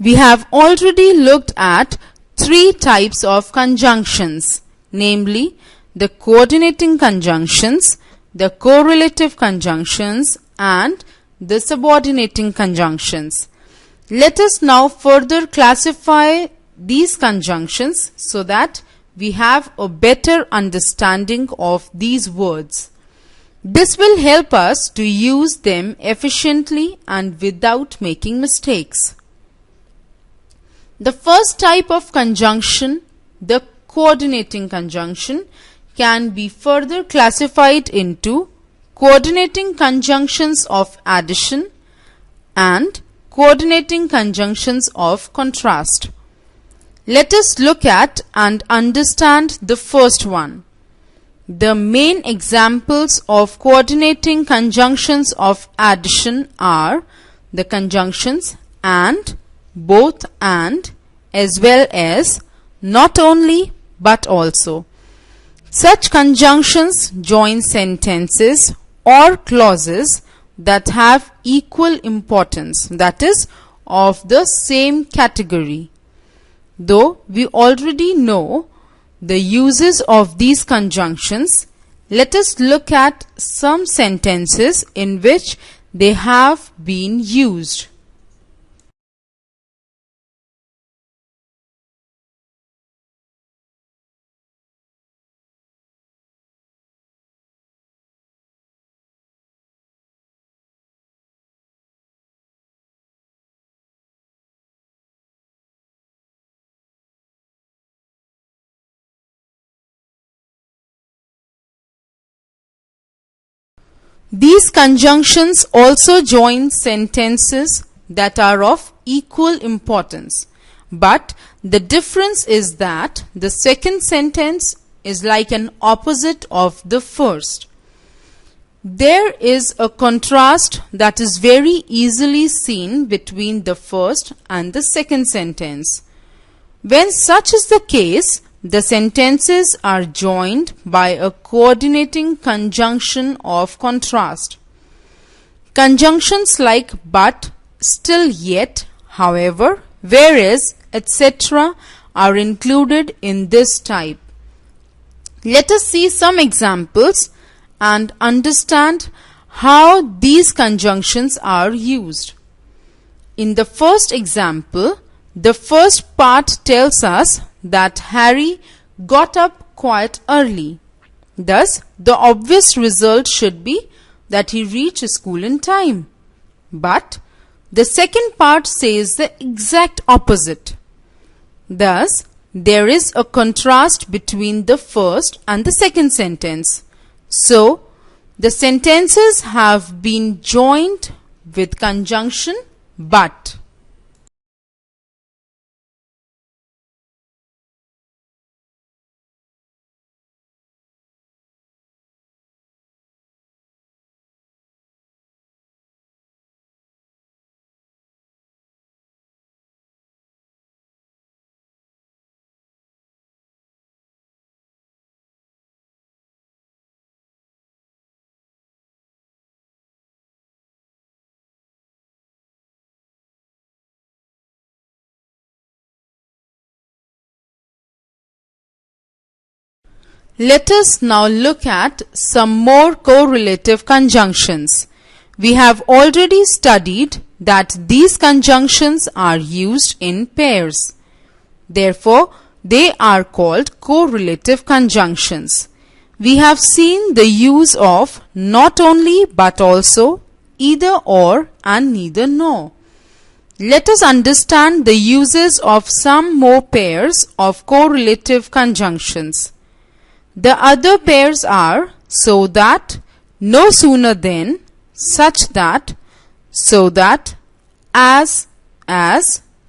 We have already looked at three types of conjunctions, namely the coordinating conjunctions, the correlative conjunctions, and the subordinating conjunctions. Let us now further classify these conjunctions so that we have a better understanding of these words. This will help us to use them efficiently and without making mistakes. The first type of conjunction, the coordinating conjunction, can be further classified into coordinating conjunctions of addition and coordinating conjunctions of contrast. Let us look at and understand the first one. The main examples of coordinating conjunctions of addition are the conjunctions and, both and, as well as, not only but also. Such conjunctions join sentences or clauses that have equal importance, that is, of the same category. Though we already know the uses of these conjunctions, let us look at some sentences in which they have been used. These conjunctions also join sentences that are of equal importance, but the difference is that the second sentence is like an opposite of the first. There is a contrast that is very easily seen between the first and the second sentence. When such is the case, the sentences are joined by a coordinating conjunction of contrast. Conjunctions like but, still, yet, however, whereas, etc. are included in this type. Let us see some examples and understand how these conjunctions are used. In the first example, the first part tells us that Harry got up quite early. Thus, the obvious result should be that he reached school in time. But the second part says the exact opposite. Thus, there is a contrast between the first and the second sentence. So, the sentences have been joined with conjunction but. Let us now look at some more correlative conjunctions. We have already studied that these conjunctions are used in pairs. Therefore, they are called correlative conjunctions. We have seen the use of not only but also, either or, and neither nor. Let us understand the uses of some more pairs of correlative conjunctions. The other pairs are so that, no sooner than, such that, so that, as,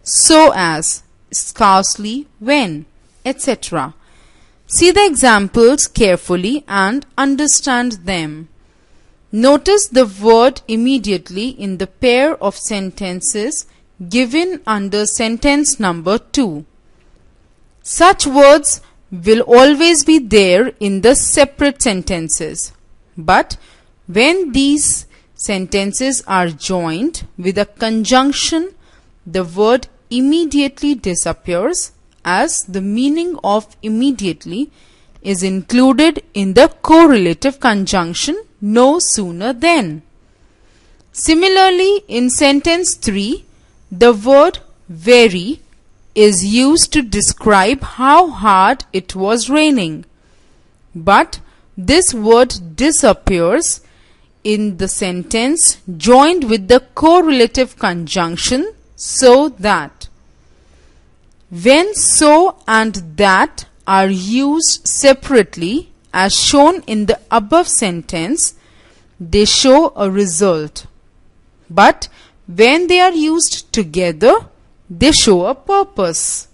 so as, scarcely, when, etc. See the examples carefully and understand them. Notice the word immediately in the pair of sentences given under sentence number 2. Such words will always be there in the separate sentences, but when these sentences are joined with a conjunction, the word immediately disappears, as the meaning of immediately is included in the correlative conjunction no sooner than. Similarly, in sentence 3, the word very is used to describe how hard it was raining. But this word disappears in the sentence joined with the correlative conjunction so that. When so and that are used separately as shown in the above sentence, they show a result. But when they are used together, they show a purpose.